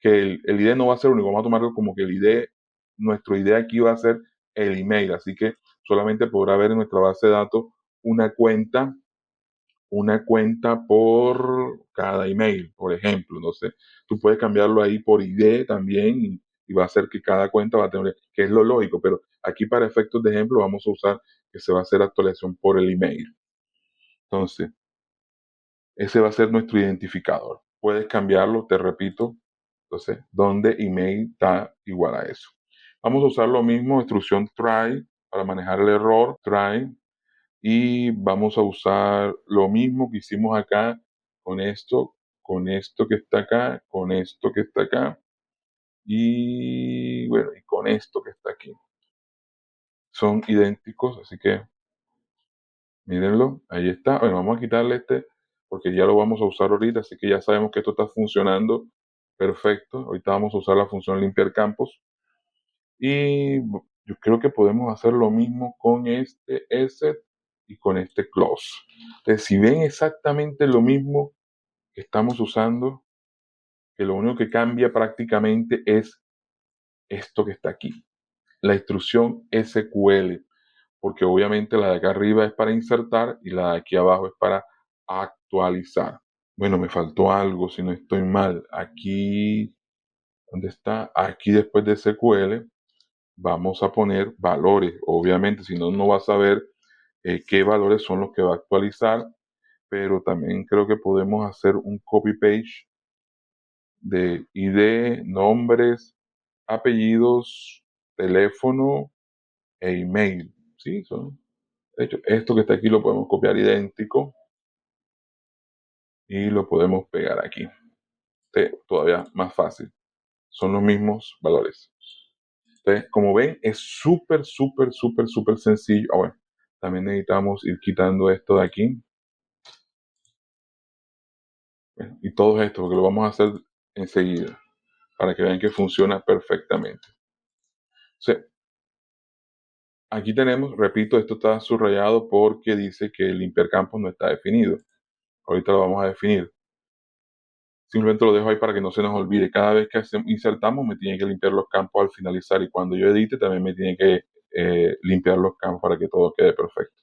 que el ID no va a ser único, vamos a tomarlo como que el ID, nuestro ID aquí va a ser el email, así que solamente podrá haber en nuestra base de datos una cuenta, una cuenta por cada email, por ejemplo. Entonces, tú puedes cambiarlo ahí por ID también y va a ser que cada cuenta va a tener, que es lo lógico, pero aquí para efectos de ejemplo vamos a usar que se va a hacer actualización por el email. Entonces, ese va a ser nuestro identificador. Puedes cambiarlo, te repito. Entonces, donde email está igual a eso. Vamos a usar lo mismo, instrucción try para manejar el error, try. Y vamos a usar lo mismo que hicimos acá con esto que está acá, con esto que está acá. Y bueno, y con esto que está aquí. Son idénticos, así que mírenlo, ahí está. Bueno, vamos a quitarle este porque ya lo vamos a usar ahorita, así que ya sabemos que esto está funcionando perfecto. Ahorita vamos a usar la función limpiar campos y yo creo que podemos hacer lo mismo con este asset y con este close. Entonces, si ven exactamente lo mismo que estamos usando, que lo único que cambia prácticamente es esto que está aquí, la instrucción SQL, porque obviamente la de acá arriba es para insertar y la de aquí abajo es para actualizar. Bueno, me faltó algo, si no estoy mal. Aquí, ¿dónde está? Aquí después de SQL vamos a poner valores. Obviamente, si no, no vas a saber qué valores son los que va a actualizar, pero también creo que podemos hacer un copy-page de ID, nombres, apellidos, teléfono e email. ¿Sí? De hecho, esto que está aquí lo podemos copiar idéntico y lo podemos pegar aquí. Todavía más fácil. Son los mismos valores. Entonces, como ven, es súper, súper, súper, súper sencillo. Ah, bueno, también necesitamos ir quitando esto de aquí. Bueno, y todo esto, porque lo vamos a hacer enseguida, para que vean que funciona perfectamente. Entonces, aquí tenemos, repito, esto está subrayado porque dice que el limpiar campos no está definido. Ahorita lo vamos a definir. Simplemente lo dejo ahí para que no se nos olvide. Cada vez que insertamos me tiene que limpiar los campos al finalizar y cuando yo edite también me tiene que limpiar los campos para que todo quede perfecto.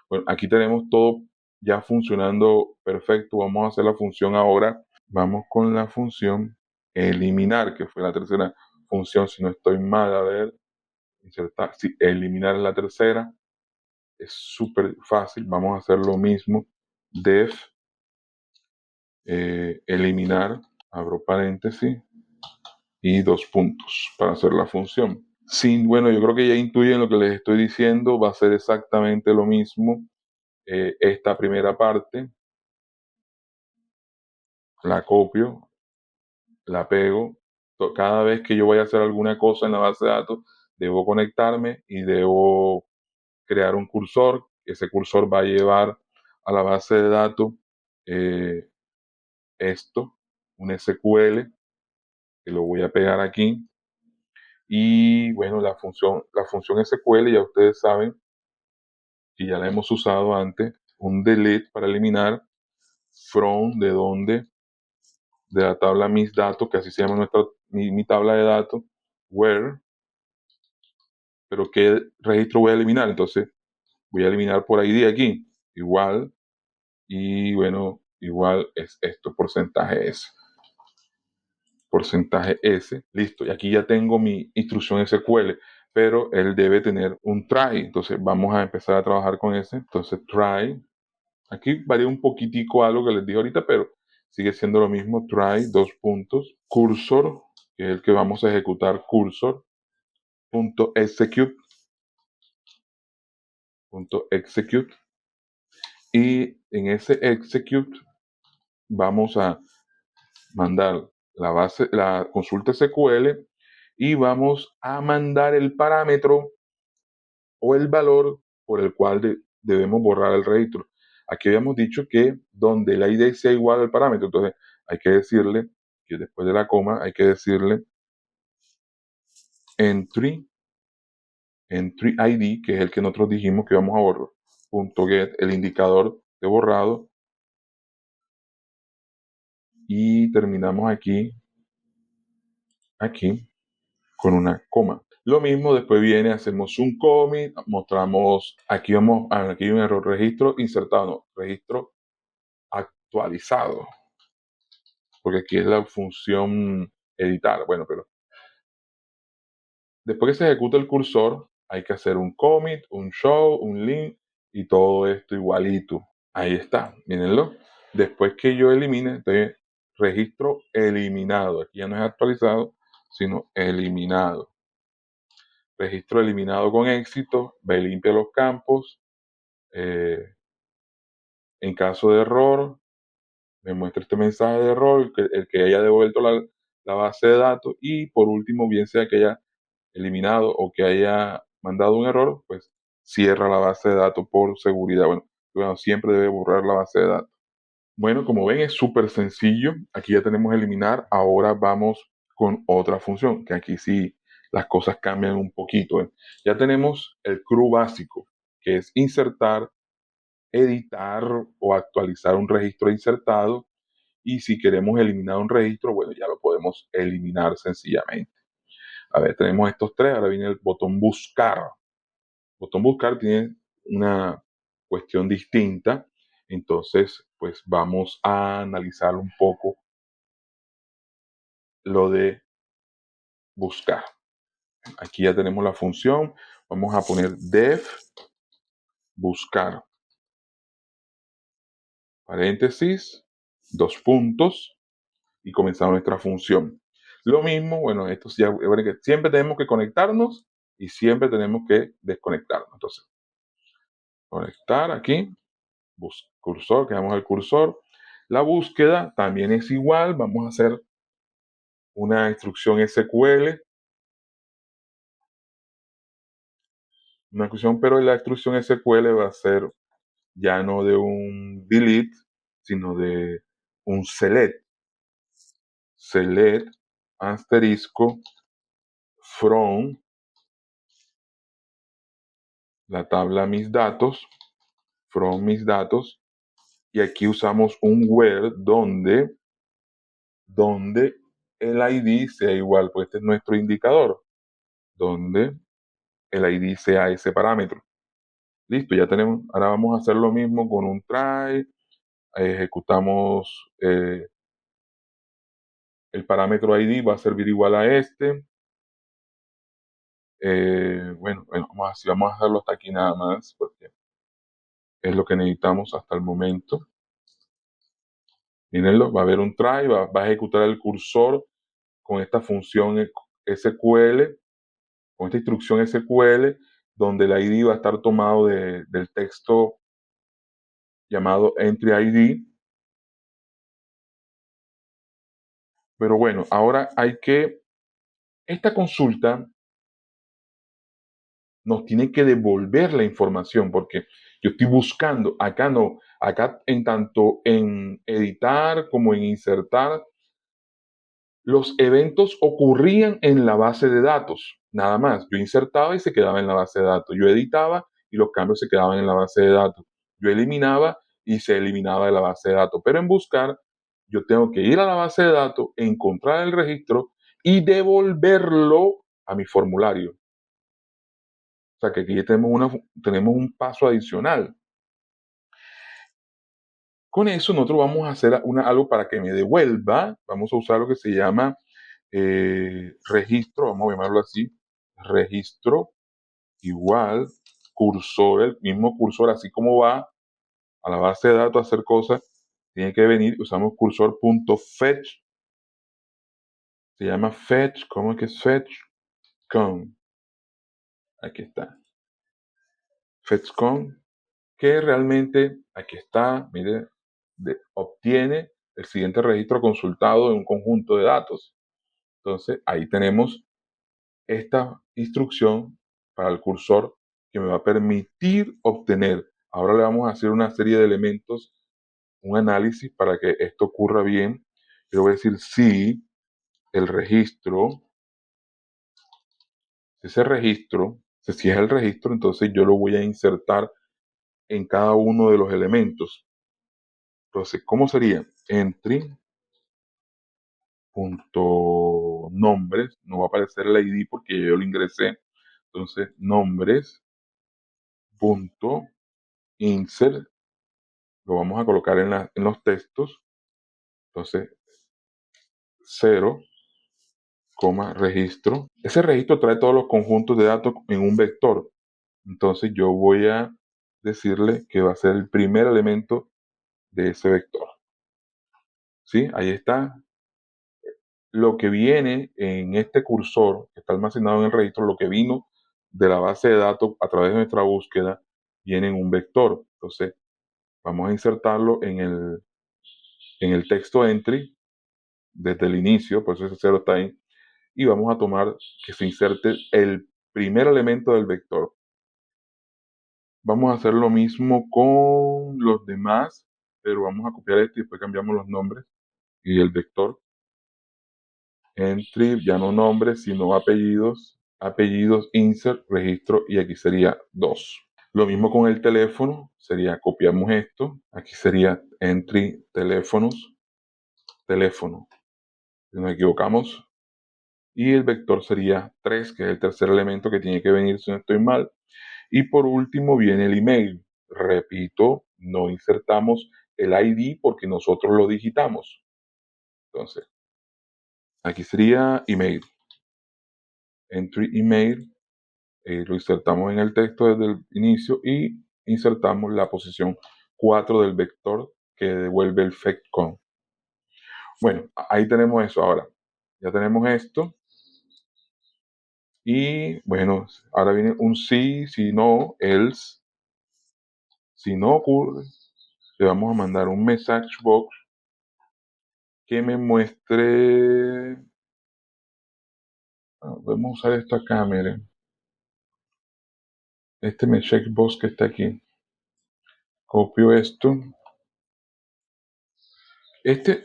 Bueno, aquí tenemos todo ya funcionando perfecto. Vamos a hacer la función ahora. Vamos con la función eliminar, que fue la tercera función, si no estoy mal. A ver, insertar. Sí, eliminar es la tercera. Es súper fácil. Vamos a hacer lo mismo. Def, eliminar, abro paréntesis y dos puntos para hacer la función. Sí, bueno, yo creo que ya intuyen lo que les estoy diciendo. Va a ser exactamente lo mismo. Esta primera parte la copio, la pego. Cada vez que yo vaya a hacer alguna cosa en la base de datos, debo conectarme y debo crear un cursor. Ese cursor va a llevar a la base de datos eh, esto, un SQL, que lo voy a pegar aquí. Y bueno, la función SQL ya ustedes saben que ya la hemos usado antes. Un delete para eliminar, from de donde, de la tabla mis datos, que así se llama mi tabla de datos, where, pero ¿qué registro voy a eliminar? Entonces voy a eliminar por ID aquí, igual, y bueno, igual es esto, porcentaje S, listo, y aquí ya tengo mi instrucción SQL, pero él debe tener un try, entonces vamos a empezar a trabajar con ese, entonces try, aquí varía un poquitico algo que les dije ahorita, pero sigue siendo lo mismo, try, dos puntos, cursor, que es el que vamos a ejecutar, cursor, punto execute, y en ese execute vamos a mandar la consulta SQL y vamos a mandar el parámetro o el valor por el cual debemos borrar el registro. Aquí habíamos dicho que donde el ID sea igual al parámetro, entonces hay que decirle que después de la coma hay que decirle entry ID, que es el que nosotros dijimos que vamos a borrar, punto get, el indicador de borrado, y terminamos aquí con una coma. Lo mismo después viene, hacemos un commit, mostramos, aquí hay un error, registro insertado, no, registro actualizado, porque aquí es la función editar. Bueno, pero después que se ejecuta el cursor, hay que hacer un commit, un show, un link y todo esto igualito. Ahí está, mírenlo. Después que yo elimine, entonces registro eliminado. Aquí ya no es actualizado, sino eliminado. Registro eliminado con éxito, me limpia los campos. En caso de error, me muestra este mensaje de error, el que haya devuelto la base de datos y por último, bien sea que haya eliminado o que haya mandado un error, pues cierra la base de datos por seguridad. Bueno, siempre debe borrar la base de datos. Bueno, como ven es súper sencillo. Aquí ya tenemos eliminar. Ahora vamos con otra función, que aquí sí las cosas cambian un poquito. Ya tenemos el CRU básico, que es insertar, editar o actualizar un registro insertado. Y si queremos eliminar un registro, bueno, ya lo podemos eliminar sencillamente. A ver, tenemos estos tres. Ahora viene el botón buscar. El botón buscar tiene una cuestión distinta. Entonces, pues vamos a analizar un poco lo de buscar. Aquí ya tenemos la función. Vamos a poner def buscar. Paréntesis, dos puntos y comenzamos nuestra función. Lo mismo, bueno, esto ya, bueno, que siempre tenemos que conectarnos y siempre tenemos que desconectarnos. Entonces, conectar aquí, cursor, creamos el cursor. La búsqueda también es igual, vamos a hacer una instrucción SQL, pero la instrucción SQL va a ser ya no de un delete, sino de un select. Select asterisco from la tabla mis datos, from mis datos, y aquí usamos un where donde el ID sea igual, pues este es nuestro indicador, donde el ID sea ese parámetro. Listo, ya tenemos, ahora vamos a hacer lo mismo con un try, ejecutamos el parámetro ID va a servir igual a este. Bueno, vamos a hacerlo hasta aquí nada más, porque es lo que necesitamos hasta el momento. Mírenlo, va a haber un try, va a ejecutar el cursor con esta función SQL, con esta instrucción SQL, donde el ID va a estar tomado del texto llamado entry ID. Pero bueno, ahora esta consulta nos tiene que devolver la información, porque yo estoy buscando, acá no, acá en tanto en editar como en insertar, los eventos ocurrían en la base de datos, nada más. Yo insertaba y se quedaba en la base de datos. Yo editaba y los cambios se quedaban en la base de datos. Yo eliminaba y se eliminaba de la base de datos. Pero en buscar, yo tengo que ir a la base de datos, encontrar el registro y devolverlo a mi formulario. O sea que aquí tenemos un paso adicional. Con eso nosotros vamos a hacer algo para que me devuelva. Vamos a usar lo que se llama registro, vamos a llamarlo así, registro igual cursor, el mismo cursor, así como va a la base de datos a hacer cosas, tiene que venir, usamos cursor.fetch, se llama fetch, ¿cómo es que es fetch? Con, aquí está, fetch con, que realmente, aquí está, mire, obtiene el siguiente registro consultado de un conjunto de datos. Entonces, ahí tenemos esta instrucción para el cursor que me va a permitir obtener. Ahora le vamos a hacer una serie de elementos, un análisis para que esto ocurra bien. Yo voy a decir si el registro, ese registro, si es el registro, entonces yo lo voy a insertar en cada uno de los elementos. Entonces, ¿cómo sería? Entry, punto nombres, no va a aparecer el ID porque yo lo ingresé. Entonces, nombres punto insert, lo vamos a colocar en los textos. Entonces, 0, registro. Ese registro trae todos los conjuntos de datos en un vector. Entonces yo voy a decirle que va a ser el primer elemento de ese vector. ¿Sí? Ahí está. Lo que viene en este cursor, que está almacenado en el registro, lo que vino de la base de datos a través de nuestra búsqueda, viene en un vector. Entonces, vamos a insertarlo en el texto entry desde el inicio, por eso ese 0 está ahí, y vamos a tomar que se inserte el primer elemento del vector. Vamos a hacer lo mismo con los demás, pero vamos a copiar este y después cambiamos los nombres y el vector. Entry, ya no nombres, sino apellidos. Apellidos, insert, registro, y aquí sería 2. Lo mismo con el teléfono, sería copiamos esto. Aquí sería entry, teléfonos, teléfono. Si nos equivocamos. Y el vector sería 3, que es el tercer elemento que tiene que venir si no estoy mal. Y por último viene el email. Repito, no insertamos el ID porque nosotros lo digitamos. Entonces, aquí sería email. Entry email. Lo insertamos en el texto desde el inicio y insertamos la posición 4 del vector que devuelve el fetcon. Bueno, ahí tenemos eso ahora. Ya tenemos esto. Y bueno, ahora viene un sí, si no, else. Si no ocurre, le vamos a mandar un message box que me muestre. Podemos usar esto acá, miren. Este message box que está aquí. Copio esto.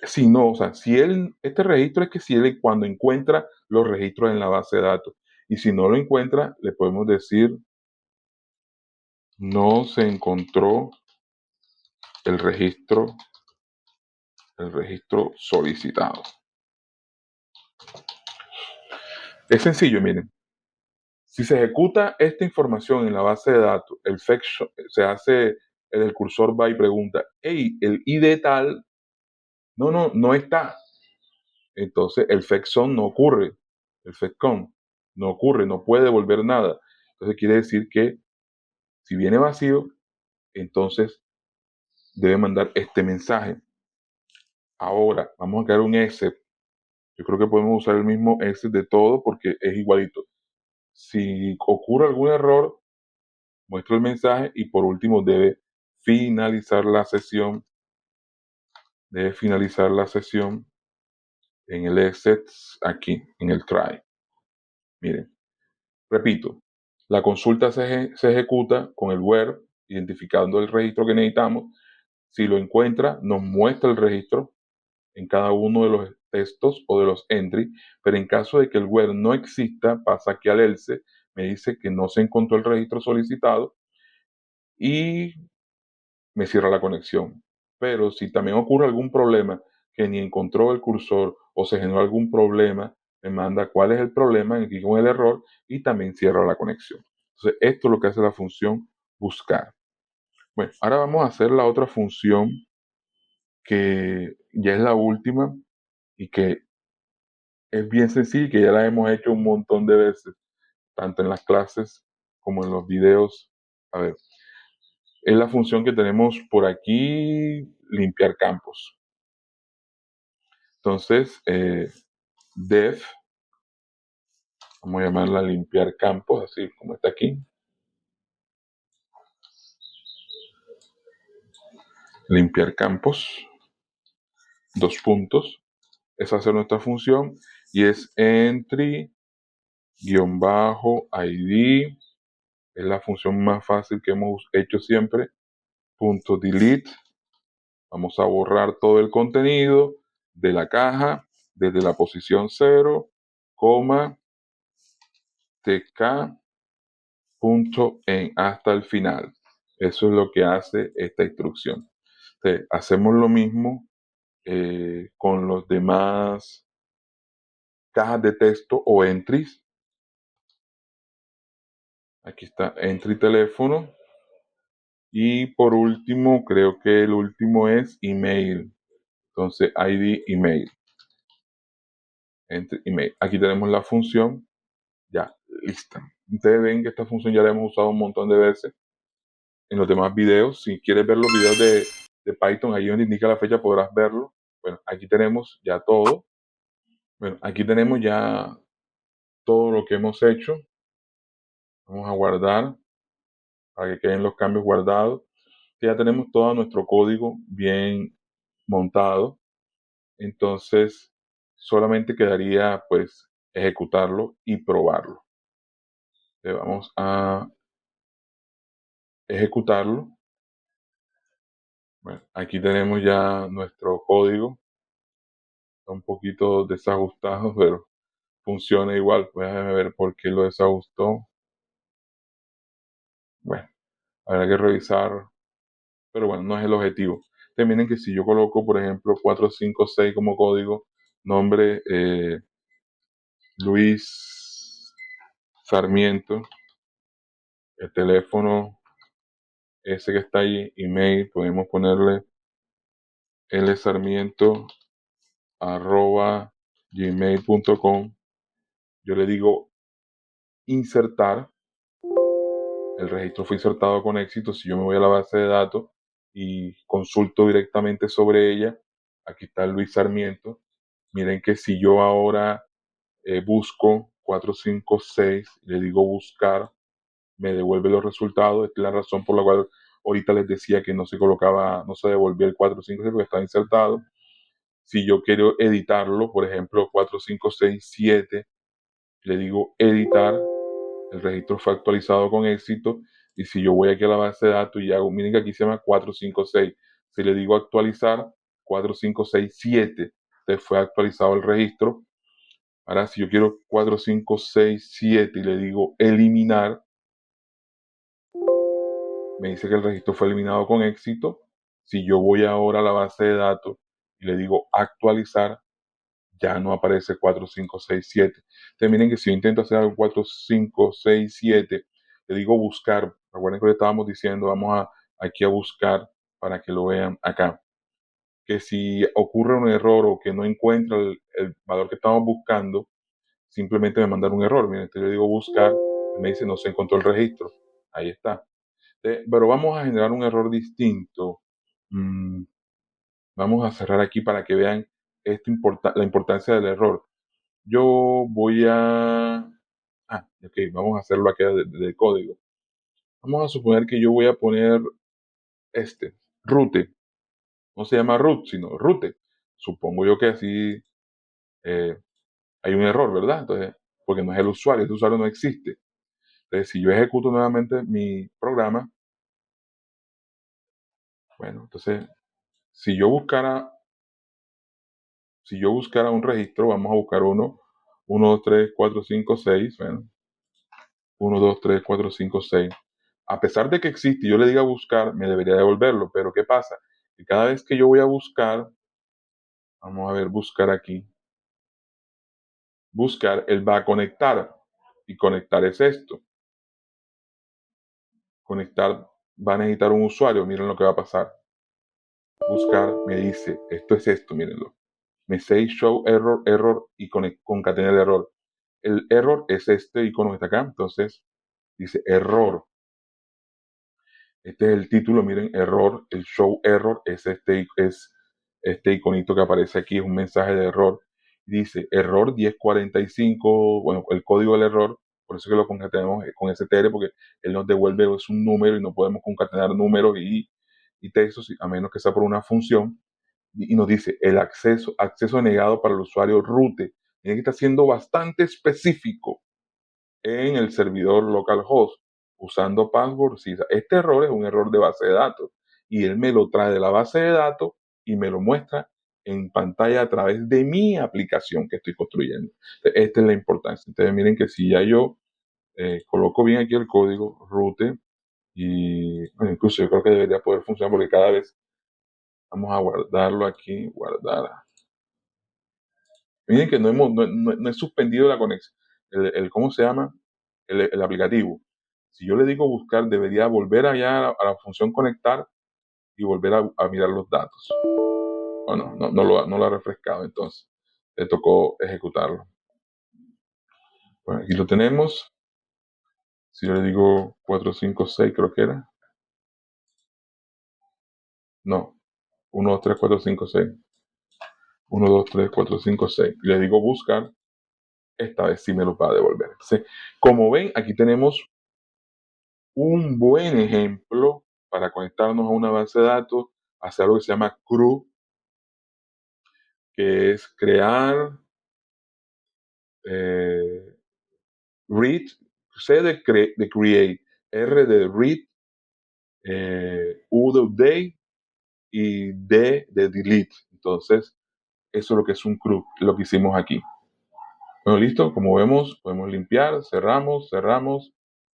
Si no, o sea, este registro es que si él cuando encuentra los registros en la base de datos. Y si no lo encuentra, le podemos decir no se encontró el registro solicitado. Es sencillo, miren. Si se ejecuta esta información en la base de datos, el fetch se hace, el cursor va y pregunta, hey, el ID tal, no está. Entonces el fetchon no ocurre, el fetcon no ocurre, no puede devolver nada. Entonces quiere decir que si viene vacío, entonces debe mandar este mensaje. Ahora vamos a crear un except. Yo creo que podemos usar el mismo except de todo porque es igualito. Si ocurre algún error, muestro el mensaje y por último debe finalizar la sesión. Debe finalizar la sesión en el except aquí, en el try. Miren, repito, la consulta se ejecuta con el where, identificando el registro que necesitamos. Si lo encuentra, nos muestra el registro en cada uno de los textos o de los entry, pero en caso de que el where no exista, pasa aquí al else, me dice que no se encontró el registro solicitado y me cierra la conexión. Pero si también ocurre algún problema que ni encontró el cursor o se generó algún problema, me manda cuál es el problema, aquí con el error y también cierra la conexión. Entonces, esto es lo que hace la función buscar. Bueno, ahora vamos a hacer la otra función que ya es la última y que es bien sencilla, que ya la hemos hecho un montón de veces, tanto en las clases como en los videos. A ver, es la función que tenemos por aquí, limpiar campos. Entonces, def, vamos a llamarla limpiar campos, así como está aquí. Limpiar campos, 2 puntos. Esa es nuestra función y es entry _id. Es la función más fácil que hemos hecho siempre. Punto delete. Vamos a borrar todo el contenido de la caja desde la posición 0, tk punto en hasta el final. Eso es lo que hace esta instrucción. Entonces, hacemos lo mismo con los demás cajas de texto o entries. Aquí está entry teléfono. Y por último, creo que el último es email. Entonces, ID email. Entry email. Aquí tenemos la función ya lista. Ustedes ven que esta función ya la hemos usado un montón de veces en los demás videos. Si quieres ver los videos de Python, ahí donde indica la fecha podrás verlo. Bueno, aquí tenemos ya todo. Bueno, aquí tenemos ya todo lo que hemos hecho. Vamos a guardar para que queden los cambios guardados. Ya tenemos todo nuestro código bien montado. Entonces, solamente quedaría pues ejecutarlo y probarlo. Le vamos a ejecutarlo. Bueno, aquí tenemos ya nuestro código. Está un poquito desajustado, pero funciona igual. Pues déjame ver por qué lo desajustó. Bueno, habrá que revisar, pero bueno, no es el objetivo. Miren que si yo coloco, por ejemplo, 456 como código, nombre Luis Sarmiento, el teléfono ese que está ahí, email, podemos ponerle lsarmiento@gmail.com. Yo le digo insertar. El registro fue insertado con éxito. Si yo me voy a la base de datos y consulto directamente sobre ella, aquí está Luis Sarmiento. Miren que si yo ahora busco 456, le digo buscar, me devuelve los resultados. Esta es la razón por la cual ahorita les decía que no se colocaba, no se devolvía el 456 porque estaba insertado. Si yo quiero editarlo, por ejemplo, 4567, le digo editar, el registro fue actualizado con éxito. Y si yo voy aquí a la base de datos y hago, miren que aquí se llama 456, si le digo actualizar, 4567, entonces fue actualizado el registro. Ahora, si yo quiero 4567 y le digo eliminar, me dice que el registro fue eliminado con éxito. Si yo voy ahora a la base de datos y le digo actualizar, ya no aparece 4567. Entonces miren que si yo intento hacer algo 4567, le digo buscar. Recuerden que le estábamos diciendo, vamos aquí a buscar para que lo vean acá. Que si ocurre un error o que no encuentra el valor que estamos buscando, simplemente me mandar un error. Miren, yo le digo buscar, me dice no se encontró el registro. Ahí está. Pero vamos a generar un error distinto. Mm, Vamos a cerrar aquí para que vean la importancia del error. Yo voy a... ok, vamos a hacerlo acá de código. Vamos a suponer que yo voy a poner root. No se llama root, sino root. Supongo yo que así hay un error, ¿verdad? Entonces, porque no es el usuario, ese usuario no existe. Entonces, si yo ejecuto nuevamente mi programa, bueno, entonces, si yo buscara, si yo buscara un registro, vamos a buscar 2, 3, 4, 5, 6, bueno, 2, 3, 4, 5, 6. A pesar de que existe y yo le diga buscar, me debería devolverlo. Pero ¿qué pasa? Que cada vez que yo voy a buscar, vamos a ver, buscar aquí, buscar, él va a conectar. Y conectar es esto. Conectar va a necesitar un usuario. Miren lo que va a pasar. Buscar me dice, esto es esto, mírenlo. Me say show error, error y concatena el error. El error es este icono que está acá. Entonces dice error. Este es el título, miren, error, el show error es este iconito que aparece aquí, es un mensaje de error. Dice error 1045, bueno, el código del error, por eso que lo concatenamos con str, porque él nos devuelve es un número y no podemos concatenar números y textos a menos que sea por una función. Y nos dice el acceso negado para el usuario root. Miren que está siendo bastante específico en el servidor localhost usando password. Sí, este error es un error de base de datos y él me lo trae de la base de datos y me lo muestra en pantalla a través de mi aplicación que estoy construyendo. Esta es la importancia. Entonces miren que si ya yo coloco bien aquí el código root y bueno, incluso yo creo que debería poder funcionar porque cada vez vamos a guardarlo aquí, guardar. Miren que no he suspendido la conexión, ¿cómo se llama? El aplicativo. Si yo le digo buscar, debería volver allá a la función conectar y volver a mirar los datos. Bueno, no lo ha refrescado, entonces le tocó ejecutarlo. Bueno, aquí lo tenemos. Si yo le digo 456, creo que era. No, 1, 2, 3, 4, 5, 6. 1, 2, 3, 4, 5, 6. Y le digo buscar, esta vez sí me lo va a devolver. Entonces, como ven, aquí tenemos un buen ejemplo para conectarnos a una base de datos, hacer algo que se llama CRU, que es crear, eh, read, C de create, R de read, U de update y D de delete. Entonces, eso es lo que es un CRU, lo que hicimos aquí. Bueno, listo, como vemos, podemos limpiar, cerramos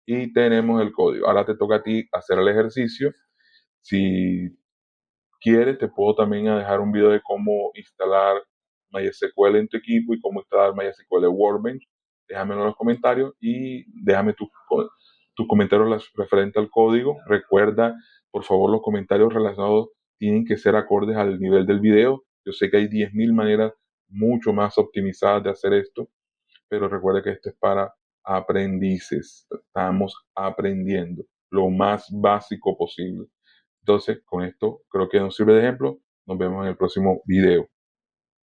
y tenemos el código. Ahora te toca a ti hacer el ejercicio. Si quieres, te puedo también dejar un video de cómo instalar MySQL en tu equipo y cómo instalar MySQL Workbench. Déjamelo en los comentarios y déjame tus comentarios referentes al código. Recuerda, por favor, los comentarios relacionados tienen que ser acordes al nivel del video. Yo sé que hay 10.000 maneras mucho más optimizadas de hacer esto, pero recuerda que esto es para aprendices. Estamos aprendiendo lo más básico posible. Entonces, con esto creo que nos sirve de ejemplo. Nos vemos en el próximo video.